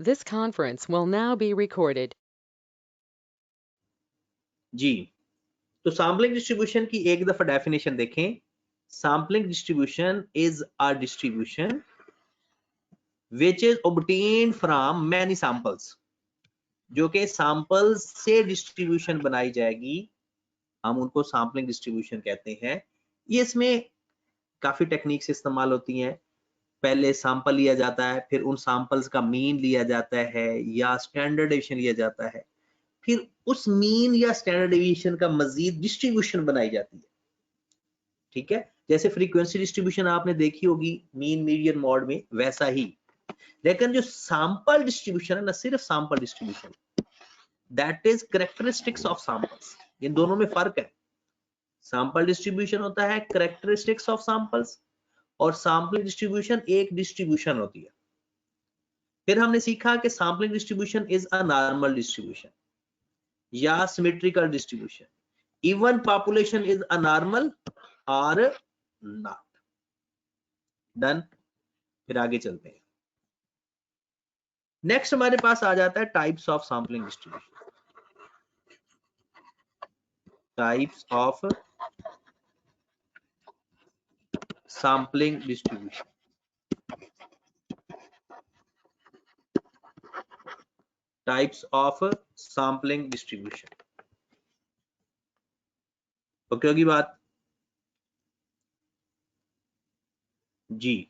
This conference will now be recorded. जी, तो sampling distribution की एक दफा डेफिनेशन देखें। Sampling distribution is a distribution which is obtained from many samples, जो कि सैंपल्स से डिस्ट्रीब्यूशन बनाई जाएगी, हम उनको सैम्पलिंग डिस्ट्रीब्यूशन कहते हैं। ये इसमें काफी टेक्निक्स इस्तेमाल होती हैं। पहले सैंपल लिया जाता है, फिर उन सैंपल्स का मीन लिया जाता है या स्टैंडर्ड डेविएशन लिया जाता है, फिर उस मीन या स्टैंडर्ड डेविएशन का मजीद डिस्ट्रीब्यूशन बनाई जाती है। ठीक है, जैसे फ्रीक्वेंसी डिस्ट्रीब्यूशन आपने देखी होगी मीन मीडियन मॉड में, वैसा ही। लेकिन जो सैंपल डिस्ट्रीब्यूशन है ना, सिर्फ sample distribution, that is characteristics of samples. इन दोनों में फर्क है। सैंपल डिस्ट्रीब्यूशन होता है कैरेक्टरिस्टिक्स ऑफ सैंपल्स, और सैंपलिंग डिस्ट्रीब्यूशन एक डिस्ट्रीब्यूशन होती है। फिर हमने सीखा कि sampling distribution is a normal distribution या symmetrical distribution. Even population is a normal और नॉट। डन। फिर आगे चलते हैं। नेक्स्ट हमारे पास आ जाता है types of sampling distribution. Types of sampling distribution. Types of sampling distribution. Okay होगी बात? जी,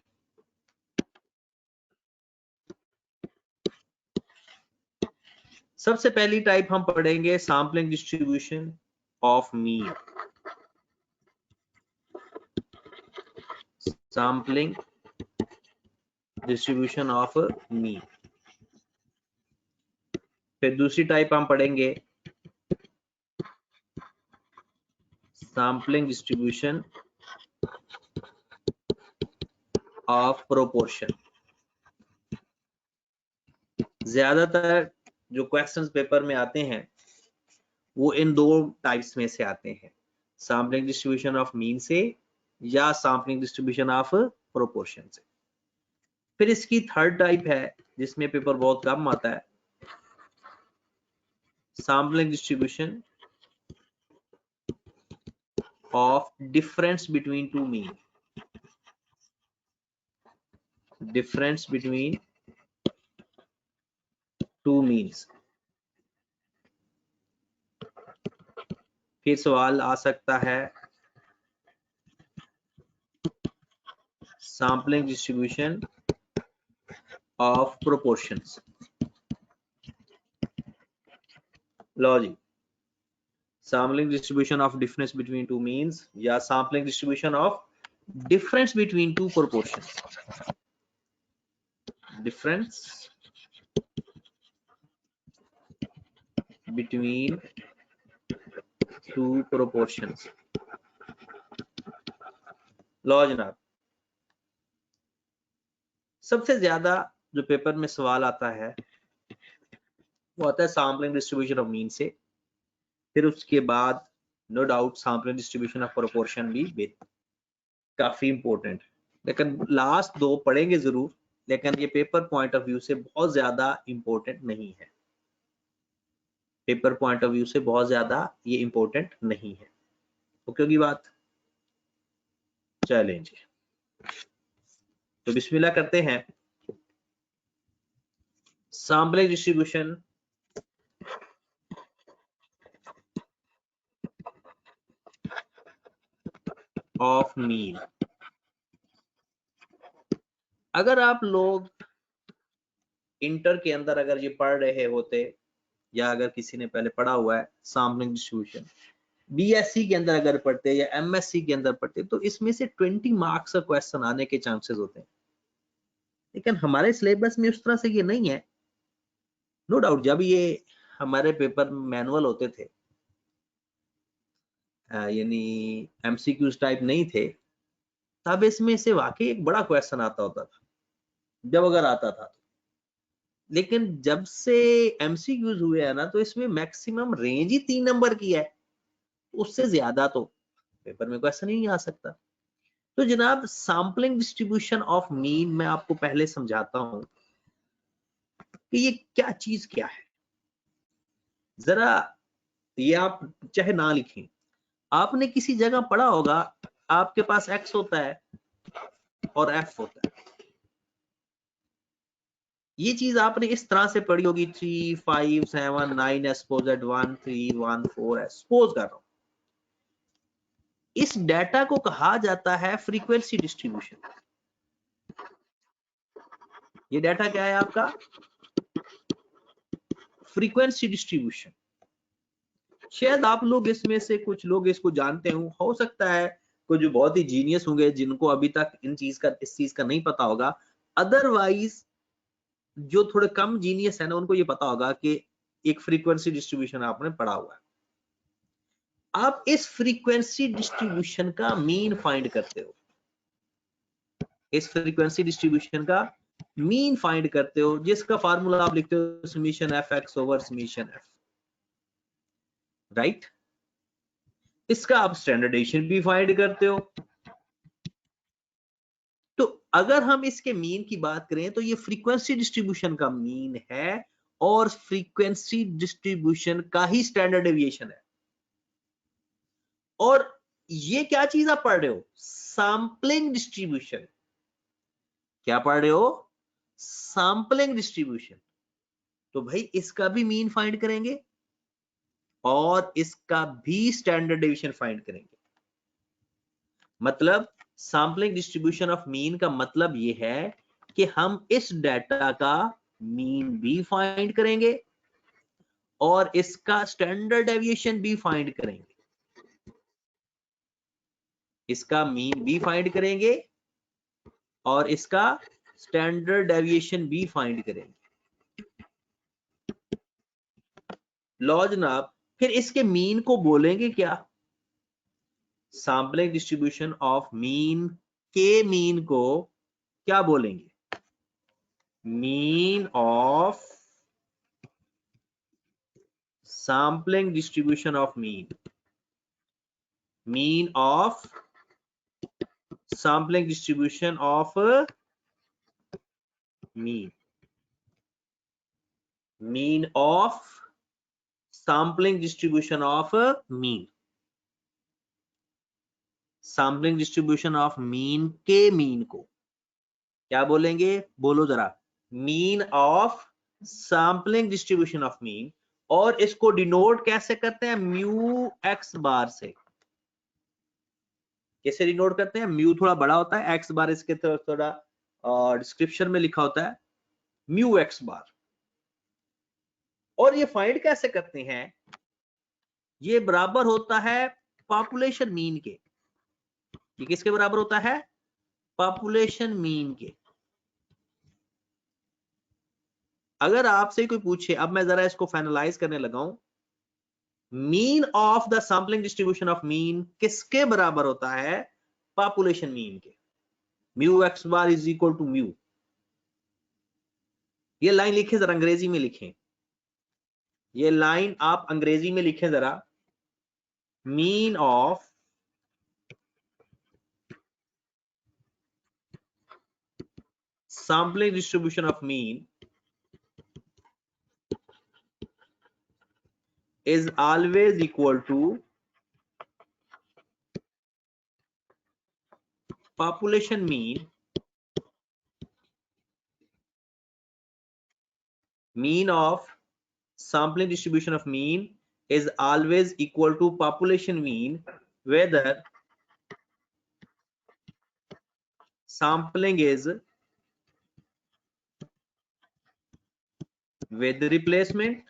सबसे पहली टाइप हम पढ़ेंगे sampling distribution of mean. Sampling distribution of mean. फिर दूसरी टाइप हम पढ़ेंगे सैंपलिंग डिस्ट्रीब्यूशन ऑफ प्रोपोर्शन। ज्यादातर जो क्वेश्चंस पेपर में आते हैं वो इन दो टाइप्स में से आते हैं, सैंपलिंग डिस्ट्रीब्यूशन ऑफ मीन से या सैंपलिंग डिस्ट्रीब्यूशन ऑफ प्रोपोर्शन से। फिर इसकी थर्ड टाइप है जिसमें पेपर बहुत कम आता है, sampling distribution of difference between two mean. Difference between two means. फिर सवाल आ सकता है सैंपलिंग डिस्ट्रीब्यूशन ऑफ प्रोपोर्शंस। लो जी, sampling distribution of difference between two means या sampling distribution of difference between two proportions. Difference between two proportions। लो जनाब, सबसे ज्यादा जो पेपर में सवाल आता है वो आता है सैंपलिंग डिस्ट्रीब्यूशन ऑफ मीन से। फिर उसके बाद no doubt sampling distribution of proportion भी काफी इंपॉर्टेंट, लेकिन लास्ट दो पढ़ेंगे जरूर, लेकिन ये पेपर पॉइंट ऑफ व्यू से बहुत ज्यादा इंपॉर्टेंट नहीं है। पेपर पॉइंट ऑफ व्यू से बहुत ज्यादा ये इंपॉर्टेंट नहीं है। ओके होगी बात? चलें जी, तो बिस्मिल्लाह करते हैं। Sampling distribution of mean. अगर आप लोग इंटर के अंदर अगर ये पढ़ रहे होते, या अगर किसी ने पहले पढ़ा हुआ है सैंपलिंग डिस्ट्रीब्यूशन, बीएससी के अंदर अगर पढ़ते या एमएससी के अंदर पढ़ते, तो इसमें से 20 मार्क्स का क्वेश्चन आने के चांसेस होते हैं। लेकिन हमारे सिलेबस में उस तरह से ये नहीं है। नो डाउट जब ये हमारे पेपर मैनुअल होते थे, यानी एमसीक्यूज टाइप नहीं थे, तब इसमें से वाकई एक बड़ा क्वेश्चन आता होता था, जब अगर आता था। लेकिन जब से एमसीक्यूज हुए हैं ना, तो इसमें मैक्सिमम रेंज ही 3 नंबर की है, उससे ज्यादा तो पेपर में क्वेश्चन ही नहीं आ सकता। तो जनाब सैंपलिंग डिस्ट्रीब्यूशन ऑफ मीन मैं आपको पहले समझाता हूं। कि ये क्या चीज क्या है। जरा ये आप चाहे ना लिखें, आपने किसी जगह पढ़ा होगा, आपके पास x होता है और f होता है। ये चीज आपने इस तरह से पढ़ी होगी 3 5 7 9 एक्सपोजेड 1 3 1 4 सपोज कर रहा हूं। इस डेटा को कहा जाता है फ्रीक्वेंसी डिस्ट्रीब्यूशन। ये डेटा क्या है आपका? Frequency distribution. शायद आप लोग इसमें से कुछ लोग इसको जानते हो सकता है कुछ बहुत ही जीनियस होंगे जिनको अभी तक इस चीज का नहीं पता होगा। अदरवाइज जो थोड़े कम जीनियस है ना, उनको ये पता होगा कि एक फ्रीक्वेंसी डिस्ट्रीब्यूशन आपने पढ़ा हुआ है। आप इस फ्रीक्वेंसी डिस्ट्रीब्यूशन का मीन फाइंड करते हो, इस फ्रीक्वेंसी डिस्ट्रीब्यूशन का मीन फाइंड करते हो, जिसका फार्मूला आप लिखते हो summation F x over summation F, right. इसका आप स्टैंडर्डाइजेशन भी फाइंड करते हो। तो अगर हम इसके मीन की बात करें तो ये फ्रीक्वेंसी डिस्ट्रीब्यूशन का मीन है और फ्रीक्वेंसी डिस्ट्रीब्यूशन का ही स्टैंडर्ड डेविएशन है। और ये क्या चीज आप पढ़ रहे हो? Sampling distribution. क्या पढ़ रहे हो? Sampling distribution. तो भाई इसका भी मीन फाइंड करेंगे और इसका भी स्टैंडर्ड डेविएशन फाइंड करेंगे। मतलब सैंपलिंग डिस्ट्रीब्यूशन ऑफ मीन का मतलब ये है कि हम इस डेटा का मीन भी फाइंड करेंगे और इसका स्टैंडर्ड डेविएशन भी फाइंड करेंगे। इसका मीन भी फाइंड करेंगे और इसका स्टैंडर्ड डेविएशन भी फाइंड करेंगे। लो जनाब, फिर इसके मीन को बोलेंगे क्या? सैंपलिंग डिस्ट्रीब्यूशन ऑफ मीन के मीन को क्या बोलेंगे? Mean of sampling distribution of mean of sampling distribution of mean of sampling distribution of mean sampling distribution of mean के मीन को क्या बोलेंगे? बोलो जरा। Mean of sampling distribution of mean. और इसको डिनोट कैसे करते हैं? म्यू एक्स बार से। कैसे डिनोट करते हैं? म्यू थोड़ा बड़ा होता है, एक्स बार इसके थोड़ा डिस्क्रिप्शन में लिखा होता है म्यू एक्स बार। और ये फाइंड कैसे करते हैं? ये बराबर होता है पॉपुलेशन मीन के। ये किसके बराबर होता है? पॉपुलेशन मीन के। अगर आपसे कोई पूछे, अब मैं जरा इसको फाइनलाइज करने लगा हूं, mean of the sampling distribution of mean किसके बराबर होता है? पॉपुलेशन मीन के। Mu X bar is equal to mu. ये लाइन लिखे जरा, अंग्रेजी में लिखें। ये लाइन आप अंग्रेजी में लिखें जरा। Mean of sampling distribution of mean is always equal to population mean. Mean of sampling distribution of mean is always equal to population mean, whether sampling is with replacement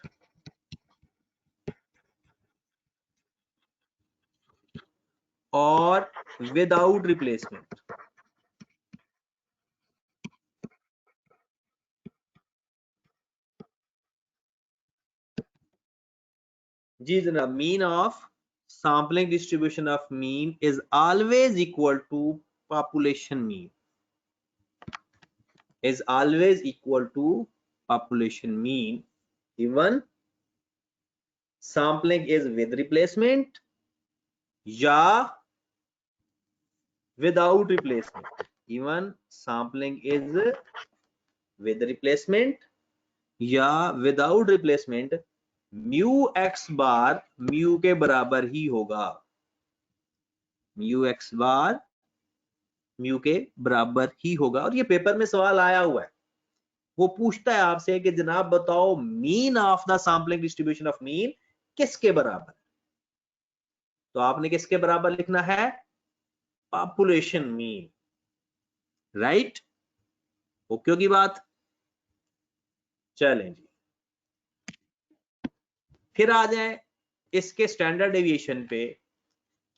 or without replacement. जी जनाब, mean of sampling distribution of mean is always equal to population mean. Is always equal to population mean, even sampling is with replacement या without replacement. Even sampling is with replacement या without replacement mu X बार mu के बराबर ही होगा, mu X बार mu के बराबर ही होगा। और ये पेपर में सवाल आया हुआ है, वो पूछता है आपसे कि जनाब बताओ mean of the sampling distribution of mean किसके बराबर, तो आपने किसके बराबर लिखना है, पॉपुलेशन मीन, राइट। ओके की बात। चलें जी, फिर आ जाए इसके स्टैंडर्ड डेविएशन पे,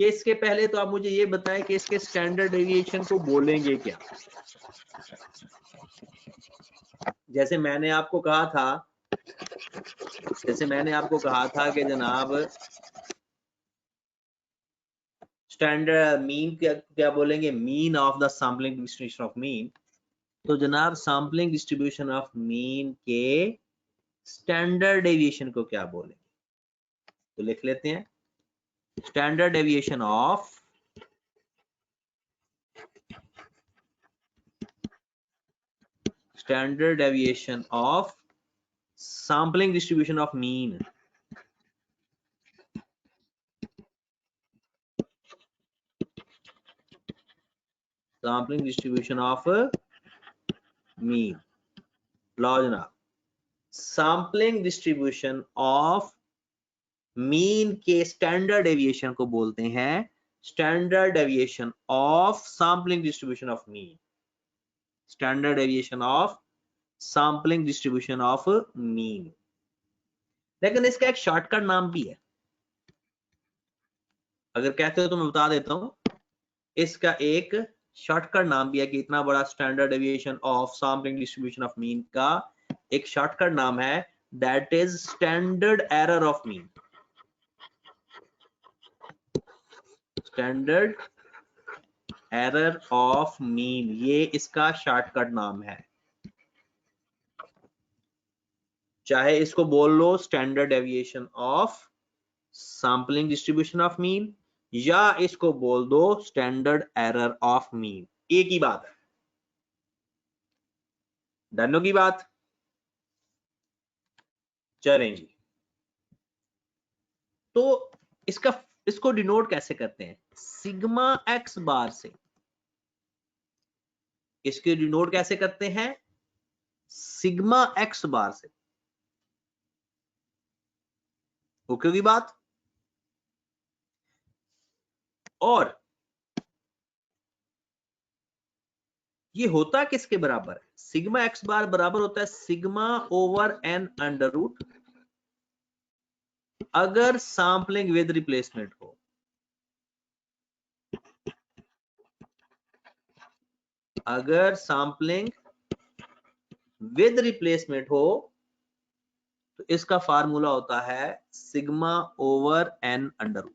कि इसके पहले तो आप मुझे ये बताएं कि इसके स्टैंडर्ड डेविएशन को बोलेंगे क्या। जैसे मैंने आपको कहा था कि जनाब स्टैंडर्ड मीन क्या बोलेंगे, mean of the sampling distribution of mean. तो जनाब सैंपलिंग डिस्ट्रीब्यूशन ऑफ मीन के स्टैंडर्ड डेविएशन को क्या बोलेंगे, तो लिख लेते हैं standard deviation of sampling distribution of mean. Sampling distribution of mean, लो जनाब, सैंपलिंग डिस्ट्रीब्यूशन ऑफ मीन के स्टैंडर्ड डेविएशन को बोलते हैं standard deviation of sampling distribution of mean, standard deviation of sampling distribution of mean. लेकिन इसका एक shortcut नाम भी है, अगर कहते हो तो मैं बता देता हूं, इसका एक शॉर्टकट नाम भी है कि इतना बड़ा standard deviation of sampling distribution of mean का एक शॉर्टकट नाम है, that is standard error of mean, standard error of mean, ये इसका शॉर्टकट नाम है। चाहे इसको बोल लो standard deviation of sampling distribution of mean, या इसको बोल दो स्टैंडर्ड एरर ऑफ मीन, एक ही बात है। डनो की बात। चलें जी, तो इसको डिनोट कैसे करते हैं, सिग्मा एक्स बार से। इसके डिनोट कैसे करते हैं, सिग्मा एक्स बार से। ओके की बात। और ये होता किसके बराबर है, सिग्मा एक्स बार बराबर होता है sigma over N under root, अगर सैंपलिंग विद रिप्लेसमेंट हो, अगर सैंपलिंग विद रिप्लेसमेंट हो तो इसका फार्मूला होता है sigma over N under root,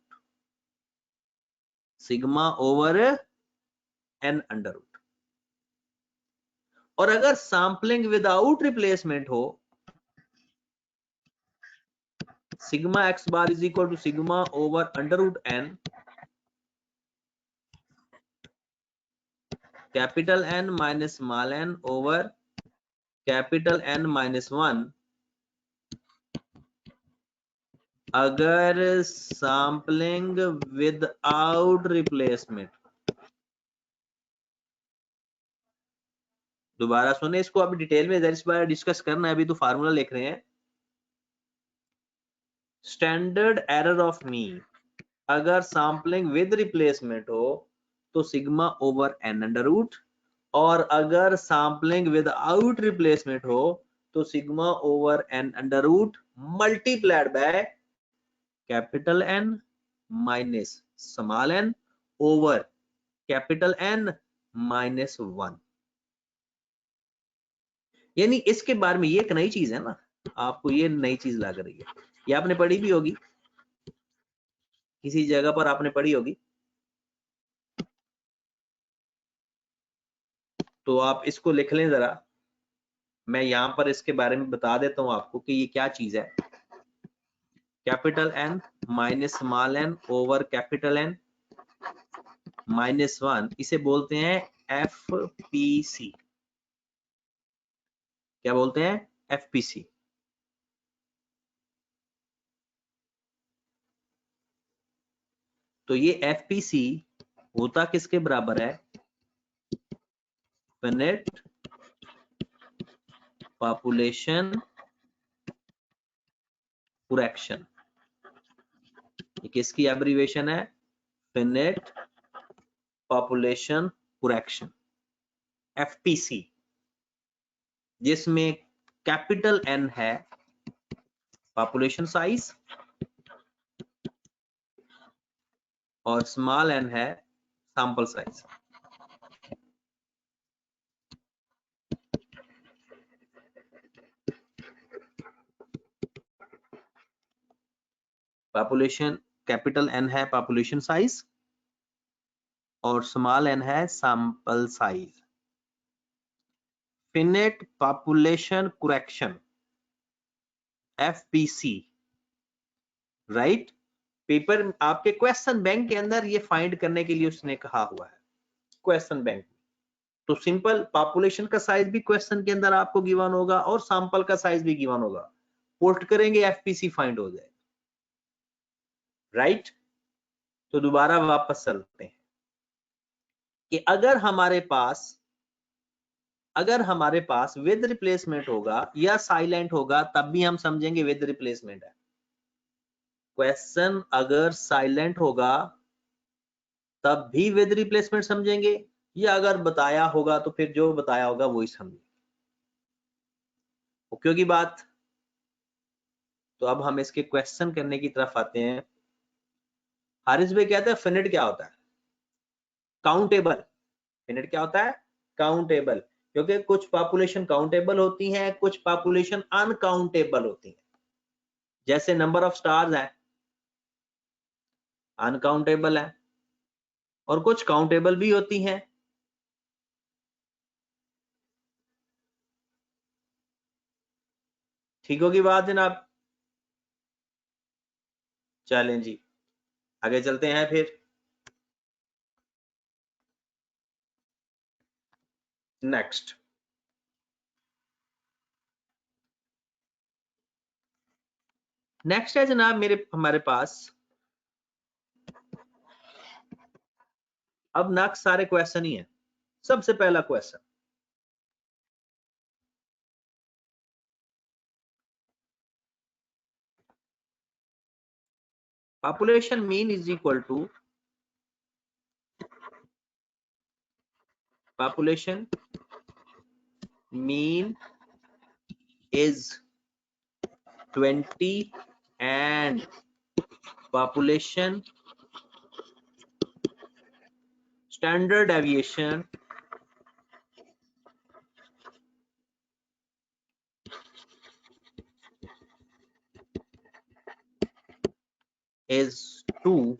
sigma over N under root. और अगर सैंपलिंग विदाउट रिप्लेसमेंट हो, sigma X bar is equal to sigma over under root N, capital N minus small N over capital N minus 1, अगर sampling without replacement. दोबारा सुने इसको, अभी detail में इस बार डिस्कस करना है, अभी तो फार्मूला लिख रहे हैं। स्टैंडर्ड एरर ऑफ मीन, अगर सैंपलिंग विद रिप्लेसमेंट हो तो sigma over N under root, और अगर सैंपलिंग विदाउट रिप्लेसमेंट हो तो sigma over N under root multiplied by capital N minus small N over capital N minus 1। यानी इसके बारे में ये एक नई चीज है ना, आपको ये नई चीज लग रही है, ये आपने पढ़ी भी होगी, किसी जगह पर आपने पढ़ी होगी, तो आप इसको लिख लें जरा। मैं यहां पर इसके बारे में बता देता हूं आपको कि ये क्या चीज है। Capital N minus small N over capital N minus 1, इसे बोलते हैं एफपीसी। क्या बोलते हैं, एफपीसी। तो ये FPC होता किसके बराबर है? Finite population correction. ये किसकी एब्रीवेशन है? फिनिट पॉपुलेशन कुरेक्शन, FPC, जिसमें कैपिटल N है पॉपुलेशन साइज और स्मॉल n है sample size. Population capital N है पॉपुलेशन साइज और स्मॉल n है sample size. Finite population correction, FPC, right. Paper आपके क्वेश्चन बैंक के अंदर ये फाइंड करने के लिए उसने कहा हुआ है, क्वेश्चन बैंक। तो सिंपल पॉपुलेशन का साइज भी क्वेश्चन के अंदर आपको गिवन होगा और सैंपल का साइज भी गिवन होगा। पोस्ट करेंगे FPC फाइंड हो जाएगा, राइट। तो दोबारा वापस चलते हैं कि अगर हमारे पास विद रिप्लेसमेंट होगा या साइलेंट होगा तब भी हम समझेंगे विद रिप्लेसमेंट है। क्वेश्चन अगर साइलेंट होगा तब भी विद रिप्लेसमेंट समझेंगे, या अगर बताया होगा तो फिर जो बताया होगा वही समझेंगे। ओके की बात। तो अब हम इसके क्वेश्चन करने की तरफ आते हैं। हारिस भाई कहते हैं फिनिट क्या होता है? काउंटेबल। फिनिट क्या होता है? काउंटेबल। क्योंकि कुछ पॉपुलेशन काउंटेबल होती है, कुछ पॉपुलेशन अनकाउंटेबल होती है। जैसे नंबर ऑफ स्टार्स है, अनकाउंटेबल है, और कुछ काउंटेबल भी होती हैं। ठीक होगी बात जनाब? चलें जी, आगे चलते हैं फिर। नेक्स्ट है जनाब हमारे पास। अब नेक्स्ट सारे क्वेश्चन ही हैं। सबसे पहला question, population mean is equal to population mean is 20 and population standard deviation is 2.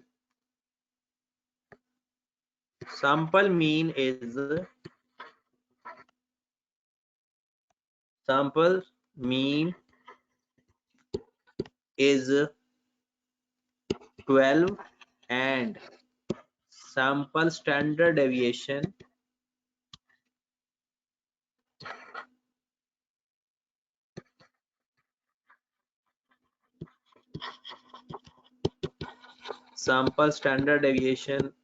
Sample mean is 12 and sample standard deviation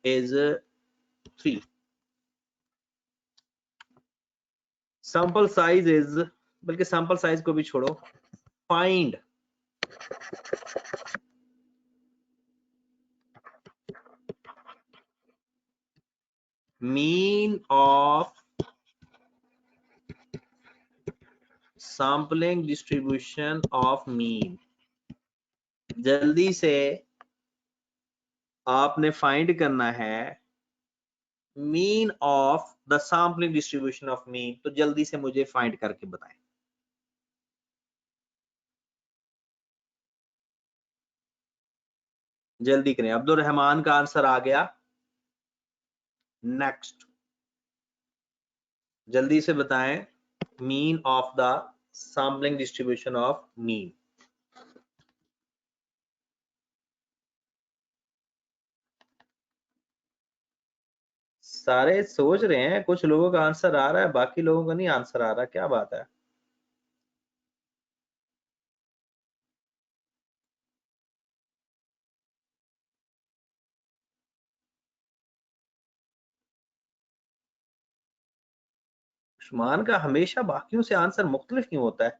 is 3. sample size is, बल्कि sample size को भी छोड़ो, find mean of sampling distribution of mean। जल्दी से आपने find करना है mean of the sampling distribution of mean. तो जल्दी से मुझे फाइंड करके बताएं। जल्दी करें। अब्दुल रहमान का आंसर आ गया। नेक्स्ट, जल्दी से बताएं mean of the sampling distribution of mean. सारे सोच रहे हैं, कुछ लोगों का आंसर आ रहा है, बाकी लोगों का नहीं आंसर आ रहा। क्या बात है? उस्मान का हमेशा बाकियों से आंसर मुख्तलिफ क्यों होता है?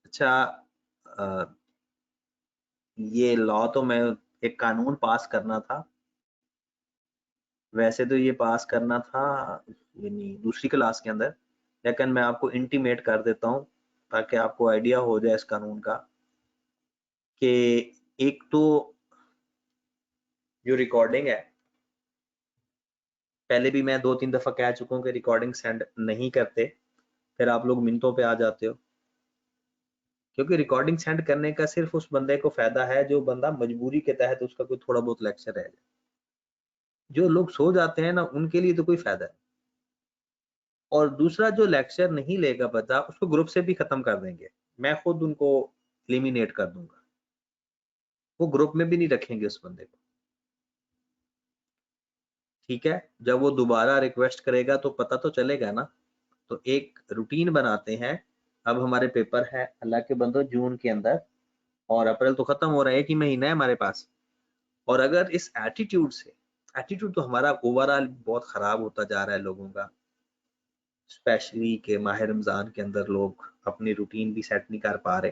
अच्छा, ये लॉ तो मैं एक कानून पास करना था, वैसे तो ये पास करना था यानी दूसरी क्लास के अंदर, लेकिन मैं आपको इंटीमेट कर देता हूँ ताकि आपको आइडिया हो जाए इस कानून का कि एक तो जो रिकॉर्डिंग है, पहले भी मैं 2-3 दफा कह चुका हूँ कि रिकॉर्डिंग सेंड नहीं करते, फिर आप लोग मिनटों पे आ जाते हो, क्योंकि रिकॉर्डिंग सेंड करने का सिर्फ उस बंदे को फायदा है जो बंदा मजबूरी के तहत उसका कोई थोड़ा बहुत लेक्चर है। जो लोग सो जाते हैं ना, उनके लिए तो कोई फायदा है। और दूसरा, जो लेक्चर नहीं लेगा बंदा, उसको ग्रुप से भी खत्म कर देंगे, मैं खुद उनको एलिमिनेट कर दूंगा, वो ग्रुप में भी नहीं रखेंगे उस बंदे को। ठीक है, जब वो दोबारा रिक्वेस्ट करेगा तो पता तो चलेगा ना। तो एक रूटीन बनाते हैं। अब हमारे पेपर है अल्लाह के बंदो जून के अंदर, और अप्रैल तो खत्म हो रहा है, एक ही महीना है हमारे पास। और अगर इस एटीट्यूड से, एटीट्यूड तो हमारा ओवरऑल बहुत खराब होता जा रहा है लोगों का, स्पेशली के माह रमजान के अंदर लोग अपनी रूटीन भी सेट नहीं कर पा रहे।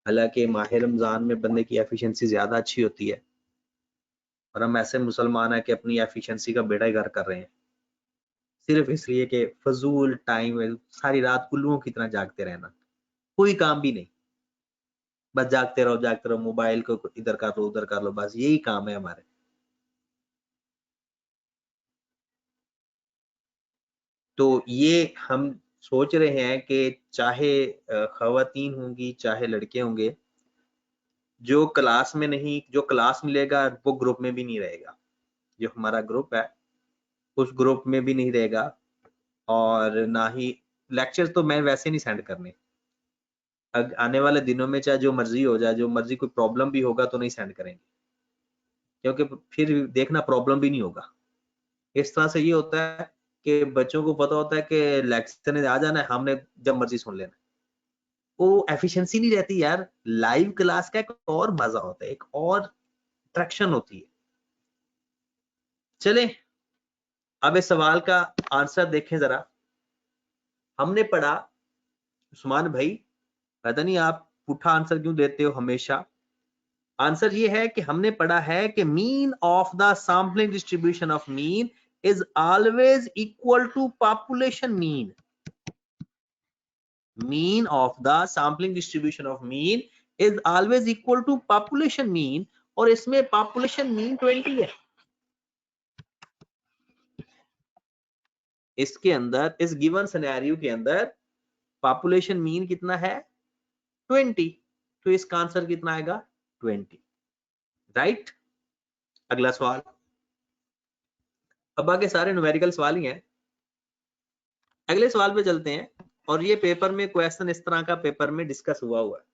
हालांकि माह रमजान में बंदे की एफिशिएंसी ज्यादा अच्छी होती है, और हम ऐसे मुसलमान हैं कि अपनी एफिशिएंसी का बेड़ा ही गर्क कर रहे हैं, सिर्फ इसलिए कि फजूल टाइम में सारी रात उल्लुओं की तरह जागते रहना, कोई काम भी नहीं, बस जागते रहो, मोबाइल को इधर कर लो उधर कर लो, बस यही काम है हमारे। तो ये हम सोच रहे हैं कि चाहे खवातीन होंगी चाहे लड़के होंगे, जो क्लास में नहीं, जो क्लास मिलेगा वो ग्रुप में भी नहीं रहेगा। जो हमारा ग्रुप है उस ग्रुप में भी नहीं रहेगा, और ना ही लेक्चर तो मैं वैसे नहीं सेंड करने। आने वाले दिनों में चाहे जो मर्जी हो जाए, जो मर्जी कोई प्रॉब्लम भी होगा तो नहीं सेंड करेंगे, क्योंकि फिर देखना प्रॉब्लम भी नहीं होगा। इस तरह से ये होता है कि बच्चों को पता होता है कि लेक्चर ने आ जाना है, हमने जब मर्जी सुन लेना। वो एफिशिएंसी नहीं रहती यार। लाइव क्लास का एक और मजा होता है, एक और अट्रैक्शन होती है। चले अब इस सवाल का आंसर देखें जरा। हमने पढ़ा, उस्मान भाई पता नहीं आप पुठा आंसर क्यों देते हो हमेशा। आंसर ये है कि हमने पढ़ा है कि mean of the sampling distribution of mean is always equal to population mean. Mean of the sampling distribution of mean is always equal to population mean, और इसमें पॉपुलेशन मीन 20 है। इसके अंदर, इस गिवन सिनेरियो के अंदर पॉपुलेशन मीन कितना है? 20। तो इसका आंसर कितना आएगा? 20। राइट। अगला सवाल। अब आगे सारे न्यूमेरिकल सवाल ही हैं। अगले सवाल पे चलते हैं, और ये पेपर में क्वेश्चन इस तरह का पेपर में डिस्कस हुआ है,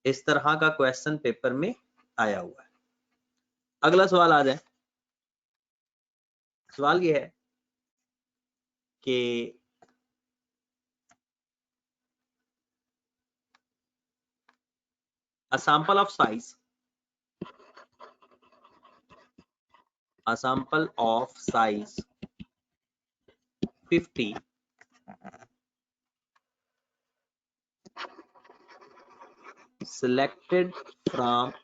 इस तरह का क्वेश्चन पेपर में आया हुआ है। अगला सवाल आ जाए। सवाल ये है कि a sample of size 50 selected from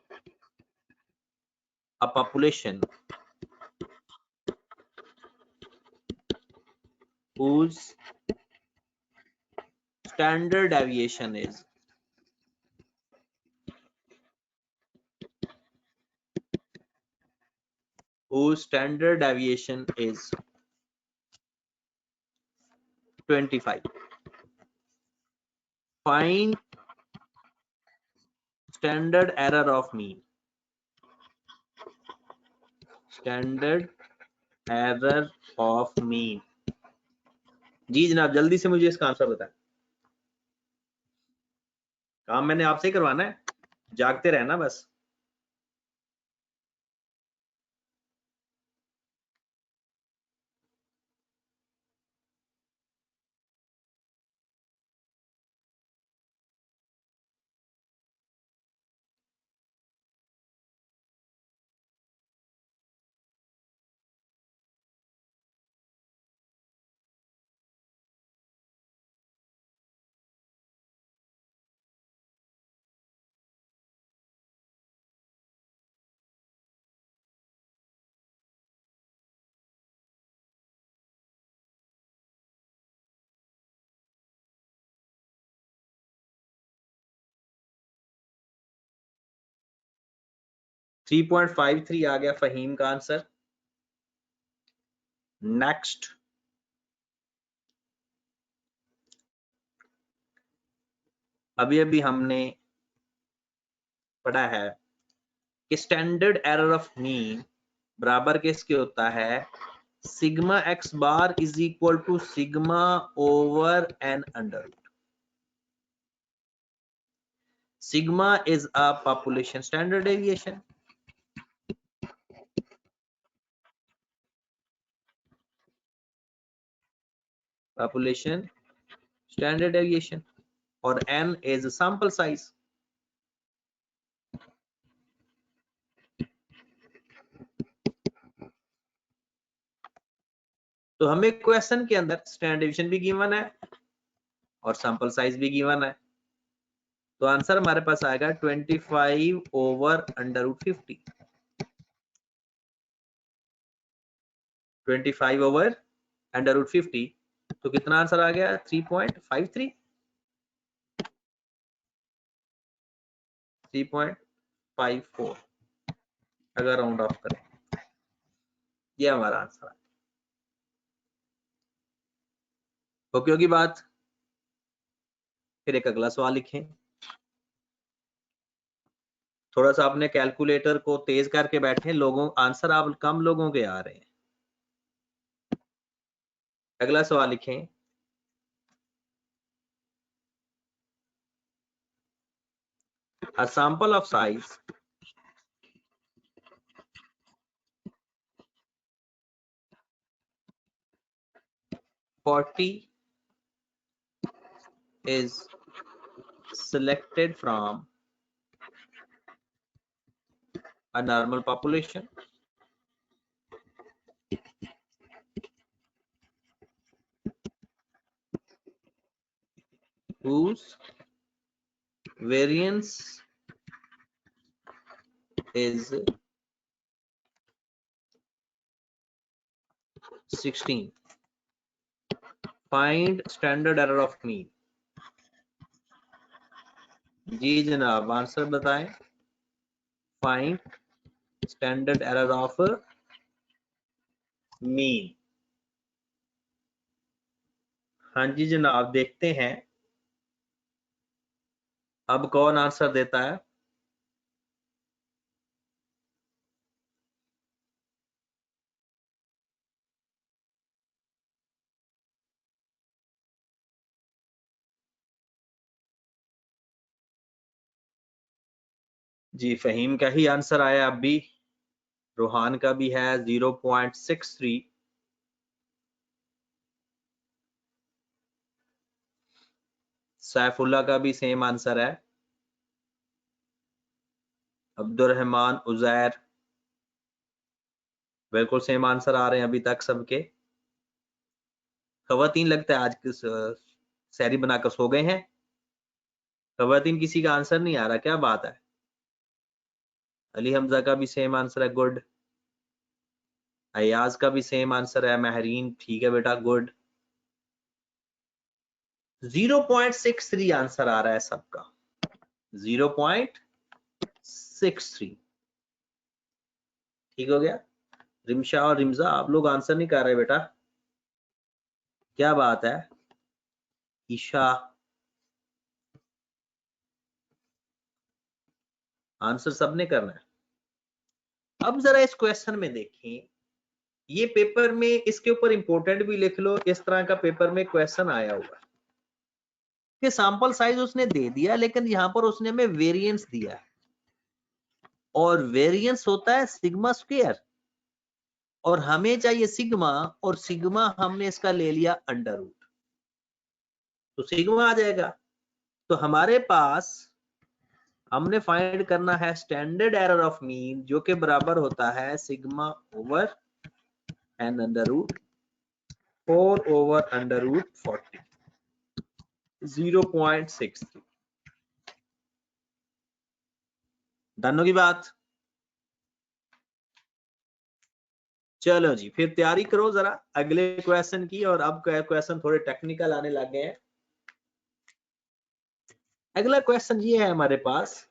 a population whose standard deviation is whose standard deviation is 25. Find standard error of mean. Standard error of mean. जी जनाब, जल्दी से मुझे इसका आंसर बताएं। काम मैंने आपसे ही करवाना है, जागते रहना बस। 3.53 आ गया फहीम का आंसर। नेक्स्ट, अभी हमने पढ़ा है कि स्टैंडर्ड एरर ऑफ मीन बराबर किसके होता है, sigma X bar is equal to sigma over N under root. Sigma is a population standard deviation, population standard deviation, और n is sample size। तो हमें क्वेश्चन के अंदर स्टैंडर्ड डेविएशन भी गिवन है और सैंपल साइज भी गिवन है, तो आंसर हमारे पास आएगा 25 over under root 50। 25 over under root 50, तो कितना आंसर आ गया, 3.53, 3.54 अगर राउंड ऑफ करें, ये हमारा आंसर है। ओके होगी बात। फिर एक अगला सवाल लिखें, थोड़ा सा अपने कैलकुलेटर को तेज करके बैठे, लोगों आंसर आप कम लोगों के आ रहे हैं। अगला सवाल लिखें, a sample of size 40 is selected from a normal population whose variance is 16. Find standard error of mean। जी जनाब, आंसर बताएं। Find standard error of mean। हाँ जी जनाब, देखते हैं अब कौन आंसर देता है। जी फहीम का ही आंसर आया, अब भी रोहान का भी है 0.63, सैफुल्ला का भी सेम आंसर है, अब्दुर्रहमान, उजैर, बिल्कुल सेम आंसर आ रहे हैं अभी तक सबके। खवातीन लगता है आज किस सैरी बनाकर सो गए हैं, खवातीन किसी का आंसर नहीं आ रहा, क्या बात है। अली हमजा का भी सेम आंसर है, गुड। अयाज का भी सेम आंसर है, महरीन ठीक है बेटा, गुड। 0.63 आंसर आ रहा है सबका, 0.63, ठीक हो गया। रिमशा और रिमजा आप लोग आंसर नहीं कर रहे बेटा, क्या बात है। ईशा, आंसर सबने करना है। अब जरा इस क्वेश्चन में देखें, ये पेपर में इसके ऊपर इंपॉर्टेंट भी लिख लो, इस तरह का पेपर में क्वेश्चन आया हुआ कि सैंपल साइज उसने दे दिया, लेकिन यहां पर उसने हमें वेरिएंस दिया है, और वेरिएंस होता है सिग्मा स्क्वायर, और हमें चाहिए सिग्मा, और सिग्मा हमने इसका ले लिया अंडर रूट, तो सिग्मा आ जाएगा। तो हमारे पास हमने फाइंड करना है स्टैंडर्ड एरर ऑफ मीन, जो कि बराबर होता है sigma over N under root 4 over under root 40, 0.63। Done होगी बात। चलो जी, फिर तैयारी करो जरा अगले क्वेश्चन की, और अब क्वेश्चन थोड़े टेक्निकल आने लग गए हैं। अगला क्वेश्चन ये है हमारे पास,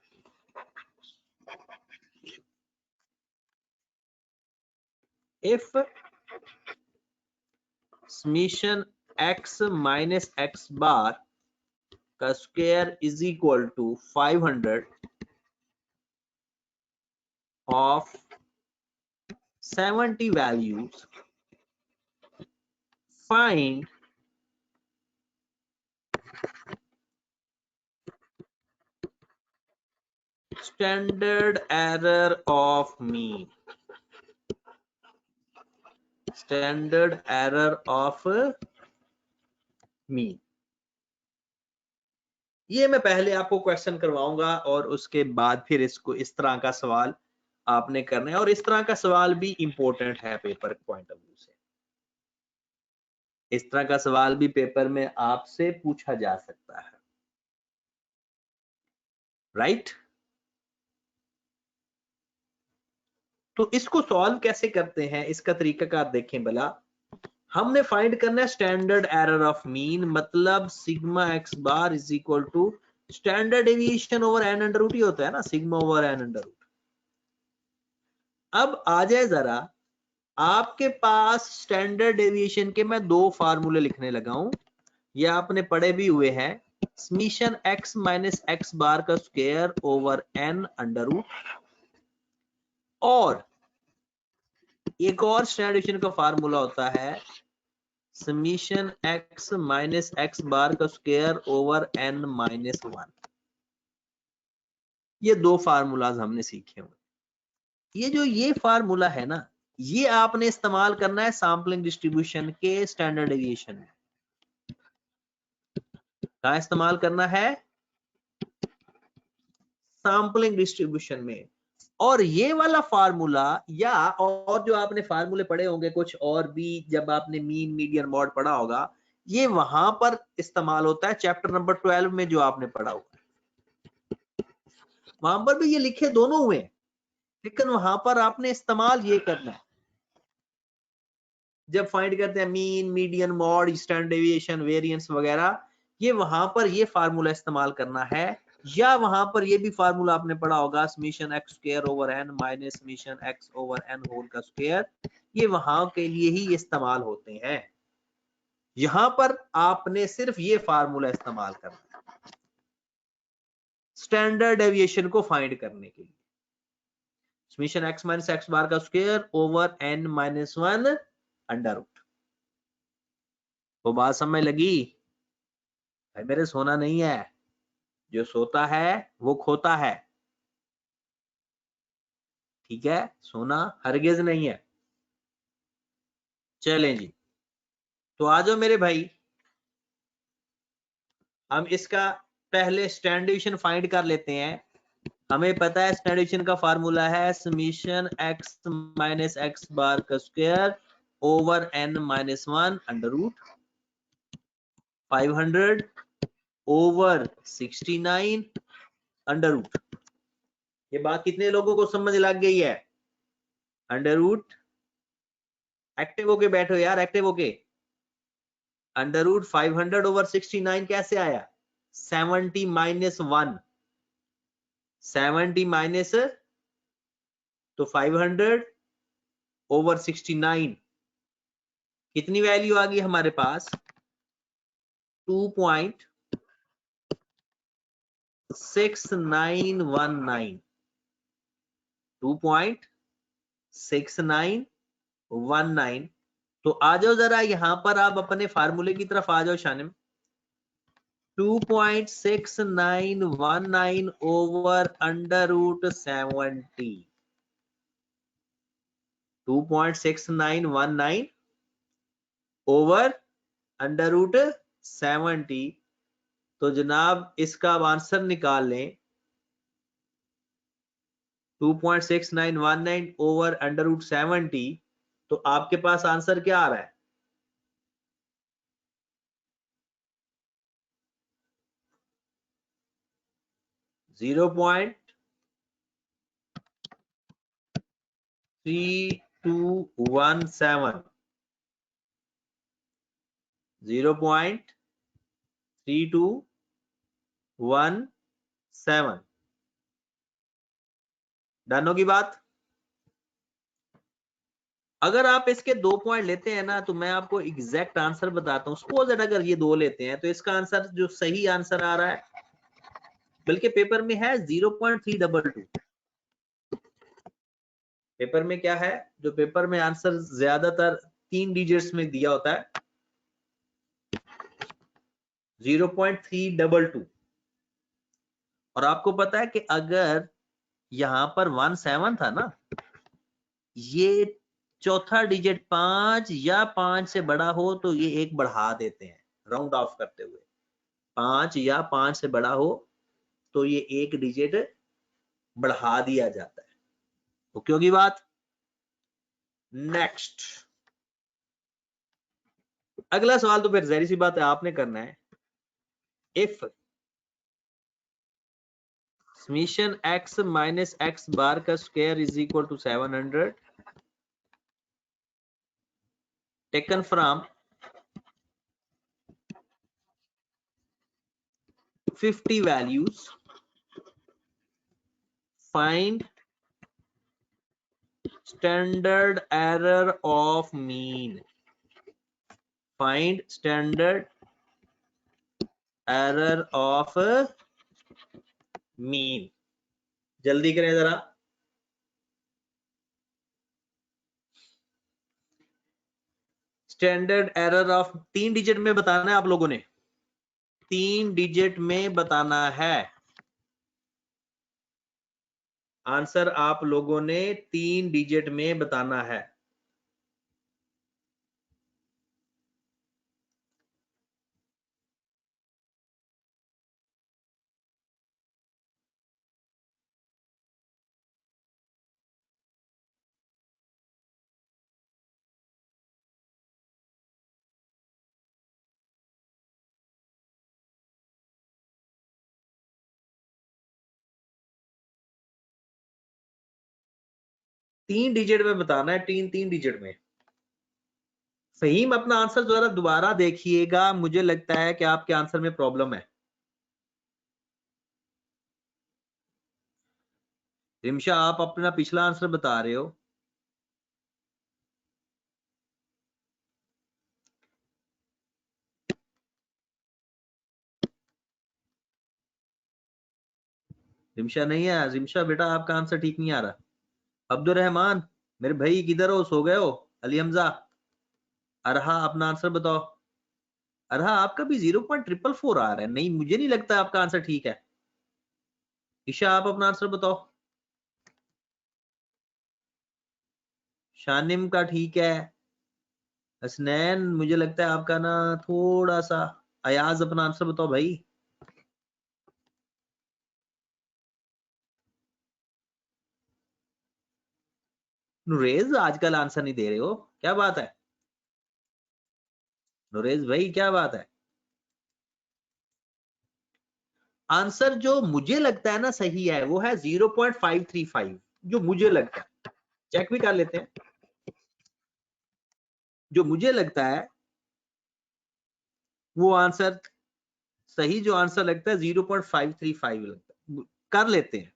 if summation x minus x bar का square is equal to 500 of 70 values, find standard error of mean. Standard error of mean. ये मैं पहले आपको क्वेश्चन करवाऊंगा और उसके बाद फिर इसको इस तरह का सवाल आपने करना है, और इस तरह का सवाल भी इंपॉर्टेंट है पेपर पॉइंट ऑफ व्यू से। इस तरह का सवाल भी पेपर में आपसे पूछा जा सकता है, राइट? तो इसको सॉल्व कैसे करते हैं, इसका तरीकाकार देखें भला। हमने फाइंड करना है स्टैंडर्ड एरर ऑफ मीन, मतलब sigma X bar is equal to standard deviation over N under root ही होता है ना, sigma over N under root. अब आ जाए जरा, आपके पास स्टैंडर्ड डेविएशन के मैं दो फार्मूले लिखने लगा हूं, ये आपने पढ़े भी हुए हैं। Summation x minus x bar का square over n under root, और एक और स्टैंडर्ड डेविएशन का फार्मूला होता है summation x minus x bar का स्क्वायर ओवर n माइनस 1। ये दो फार्मूलाज हमने सीखे हुए। ये फार्मूला है ना, ये आपने इस्तेमाल करना है सैंपलिंग डिस्ट्रीब्यूशन के स्टैंडर्ड डेविएशन में। कहाँ इस्तेमाल करना है? सैंपलिंग डिस्ट्रीब्यूशन में। और ये वाला फार्मूला, या और जो आपने फार्मूले पढ़े होंगे कुछ और भी, जब आपने मीन मीडियन मॉड पढ़ा होगा, ये वहां पर इस्तेमाल होता है चैप्टर नंबर 12 में जो आपने पढ़ा होगा। वहां पर भी ये लिखे दोनों हुए, लेकिन वहां पर आपने इस्तेमाल ये करना है जब फाइंड करते हैं mean median mode standard deviation variance वगैरह, ये वहां पर ये फार्मूला इस्तेमाल करना है। या वहां पर ये भी फार्मूला आपने पढ़ा होगा summation x square over n minus summation x over n whole का स्क्वायर, ये वहां के लिए ही इस्तेमाल होते हैं। यहां पर आपने सिर्फ ये फार्मूला इस्तेमाल करना है स्टैंडर्ड डेविएशन को फाइंड करने के लिए। Summation x minus x bar का square over n minus 1 under root. वो बात समझ लगी? भाई मेरे सोना नहीं है, जो सोता है वो खोता है, ठीक है? सोना हरगिज नहीं है। चलें जी, तो आ जाओ मेरे भाई, हम इसका पहले स्टैंडर्ड डेविएशन फाइंड कर लेते हैं। हमें पता है स्टैंडर्ड डेविएशन का फार्मूला है summation x minus x bar का square over n minus 1 under root 500 over 69 under root. ये बात कितने लोगों को समझ लग गई है? अंडर रूट, एक्टिव होके बैठो यार, एक्टिव होके। अंडर रूट 500 ओवर 69 कैसे आया? 70 माइनस 1, 70 माइनस, तो 500 ओवर 69 कितनी वैल्यू आ गई हमारे पास? 2.6919, 2.6919। तो आ जाओ जरा यहां पर, आप अपने फार्मूले की तरफ आ जाओ शानिम। 2.6919 over under root 70, 2.6919 over under root 70। तो जनाब इसका आप आंसर निकाल लें, 2.6919 ओवर अंडर रूट 70, तो आपके पास आंसर क्या आ रहा है? 0.3217, 0.3217। डन होगी बात? अगर आप इसके 2 पॉइंट लेते हैं ना तो मैं आपको एग्जैक्ट आंसर बताता हूँ। सपोज दैट अगर ये 2 लेते हैं तो इसका आंसर जो सही आंसर आ रहा है, बल्कि पेपर में है 0.322। पेपर में क्या है, जो पेपर में आंसर ज्यादातर 3 डिजिट्स में दिया होता है 0.322। और आपको पता है कि अगर यहां पर 17 था ना, ये चौथा डिजिट 5 या 5 से बड़ा हो तो ये एक बढ़ा देते हैं राउंड ऑफ करते हुए। 5 या 5 से बड़ा हो तो ये एक डिजिट बढ़ा दिया जाता है। तो क्योंकि बात नेक्स्ट, अगला सवाल तो फिर जहरी सी बात है आपने करना है। If summation x minus x bar का square is equal to 700 taken from 50 values, find standard error of mean, find standard error of mean। जल्दी करें जरा। स्टैंडर्ड एरर ऑफ 3 डिजिट में बताना है आप लोगों ने, 3 डिजिट में बताना है आंसर, आप लोगों ने 3 डिजिट में बताना है। तीन डिजिट में बताना है, तीन डिजिट में। फहीम अपना आंसर जरा दोबारा देखिएगा, मुझे लगता है कि आपके आंसर में प्रॉब्लम है। रिमशा आप अपना पिछला आंसर बता रहे हो। रिमशा नहीं है, रिमशा बेटा आपका आंसर ठीक नहीं आ रहा। अब्दुल रहमान मेरे भाई किधर हो, सो गए हो? अली हमजा, अरहा अपना आंसर बताओ। अरहा आपका भी 0.444 आ रहा है, नहीं मुझे नहीं लगता आपका आंसर ठीक है। ईशा आप अपना आंसर बताओ। शानिम का ठीक है। हसनैन मुझे लगता है आपका ना थोड़ा सा। अयाज अपना आंसर बताओ भाई। नुरेज आजकल आंसर नहीं दे रहे हो, क्या बात है? नुरेज भाई क्या बात है? आंसर जो मुझे लगता है ना सही है वो है 0.535, जो मुझे लगता है। चेक भी कर लेते हैं। जो मुझे लगता है वो आंसर सही, जो आंसर लगता है 0.535 लगता है। कर लेते हैं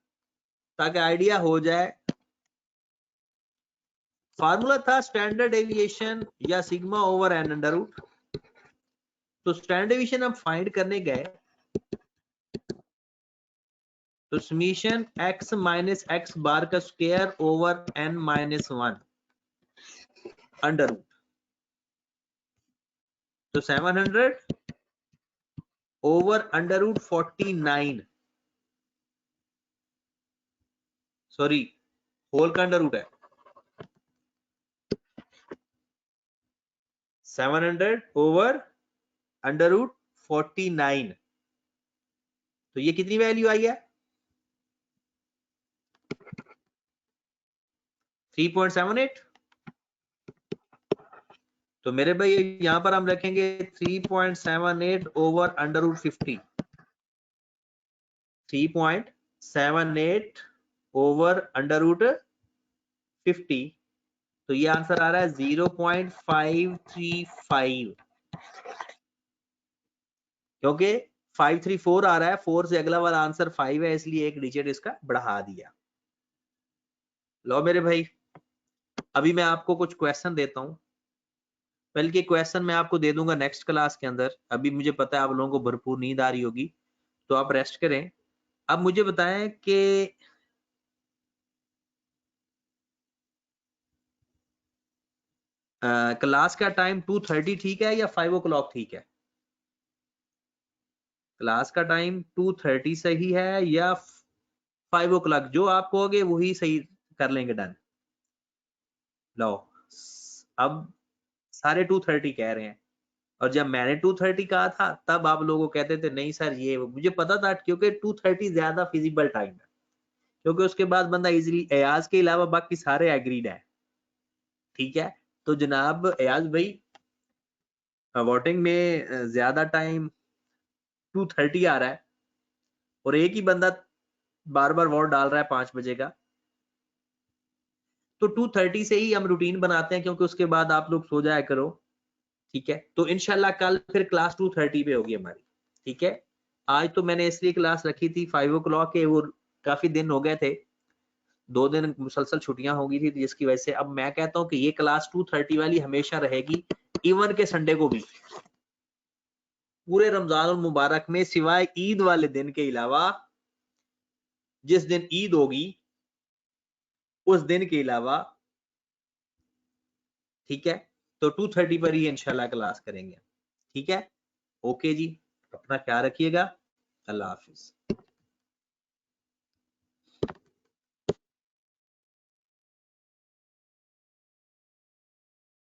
ताकि आइडिया हो जाए। फार्मूला था स्टैंडर्ड डेविएशन या sigma over N under root. तो स्टैंडर्ड डेविएशन हम फाइंड करने गए तो summation x minus x bar का square over n minus 1 under root. तो 700 over under root 49, sorry whole का अंडर रूट है 700 ओवर अंडर रूट 49। तो ये कितनी वैल्यू आई है? 3.78। तो मेरे भाई यहां पर हम रखेंगे 3.78 over under root 50। 3.78 over under root 50। तो ये आंसर आ रहा है 0.535, क्योंकि 534 आ रहा है, 4 से अगला वाला आंसर 5 है, इसलिए एक डिजिट इसका बढ़ा दिया। लो मेरे भाई अभी मैं आपको कुछ क्वेश्चन देता हूं, बल्कि क्वेश्चन मैं आपको दे दूंगा नेक्स्ट क्लास के अंदर। अभी मुझे पता है आप लोगों को भरपूर नींद आ रही होगी, तो आप रेस्ट करें। अब मुझे बताएं कि क्लास का टाइम 2:30 ठीक है या 5 o'clock ठीक है? क्लास का टाइम 2:30 सही है या 5 o'clock? जो आप कहोगे वही सही कर लेंगे। डन। लो, अब सारे 2:30 कह रहे हैं, और जब मैंने 2:30 कहा था तब आप लोगों को कहते थे नहीं सर ये मुझे पता था, क्योंकि 2:30 ज्यादा फिजिबल टाइम है, क्योंकि उसके बाद बंदा इजीली, एयाज के अलावा बाकी सारे एग्रीड है। ठीक है, तो जनाब एयाज भाई वोटिंग में ज्यादा टाइम 2:30 आ रहा है, और एक ही बंदा बार बार वोट डाल रहा है 5 बजे का, तो 2:30 से ही हम रूटीन बनाते हैं, क्योंकि उसके बाद आप लोग सो जाया करो। ठीक है, तो इनशाला कल फिर क्लास 2:30 पे होगी हमारी। ठीक है, आज तो मैंने इसलिए क्लास रखी थी 5 o'clock के, वो काफी दिन हो गए थे, 2 दिन मुसलसल छुट्टियां हो गई थी, जिसकी वजह से अब मैं कहता हूं कि ये क्लास 2:30 वाली हमेशा रहेगी, इवन के संडे को भी, पूरे रमजान मुबारक में, सिवाय ईद वाले दिन के अलावा। जिस दिन ईद होगी उस दिन के अलावा, ठीक है, तो 2:30 पर ही इंशाल्लाह क्लास करेंगे। ठीक है, ओके जी, अपना ख्याल रखिएगा, अल्लाह हाफिज।